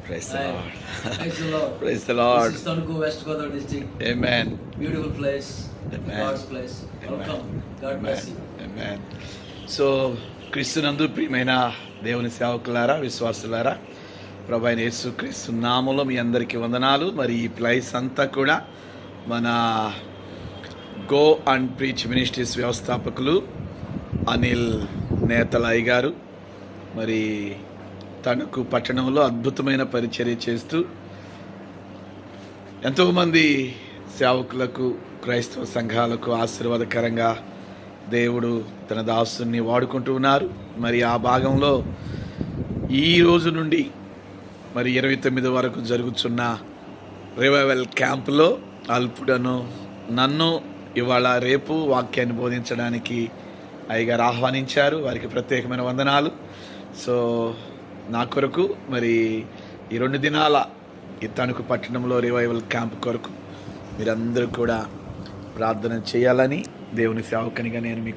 Praise the Hi. Lord. Praise the Lord. Praise the Lord. This is Tanuku, West Godavari district. Amen. Beautiful place. Amen. God's place. Welcome. God bless you. Amen. So క్రీస్తునందు ప్రియమైన దేవుని సేవకులారా, విశ్వాసులారా, ప్రభు అయిన యేసు క్రీస్తు నామములో మీ అందరికీ వందనాలు. మరి ఈ ప్లేస్ అంతా కూడా మన గో అండ్ ప్రీచ్ మినిస్ట్రీస్ వ్యవస్థాపకులు అనిల్ నేతలయ్య గారు మరి తణుకు పట్టణంలో అద్భుతమైన పరిచర్య చేస్తూ ఎంతోమంది సేవకులకు, క్రైస్తవ సంఘాలకు ఆశీర్వాదకరంగా దేవుడు తన దాసుని వాడుకుంటూ ఉన్నారు. మరి ఆ భాగంలో ఈ రోజు నుండి మరి 29 వరకు జరుగుతున్న రివైవల్ క్యాంపులో అల్పుడను నన్ను ఇవాళ రేపు వాక్యాన్ని బోధించడానికి అయ్యగారు ఆహ్వానించారు. వారికి ప్రత్యేకమైన వందనాలు. సో నా కొరకు మరి ఈ 2 దినాల ఈ తణుకు పట్టణంలో రివైవల్ క్యాంప్ కొరకు మీరందరూ కూడా ప్రార్థన చేయాలని దేవుని సేవకునిగా నేను మీకు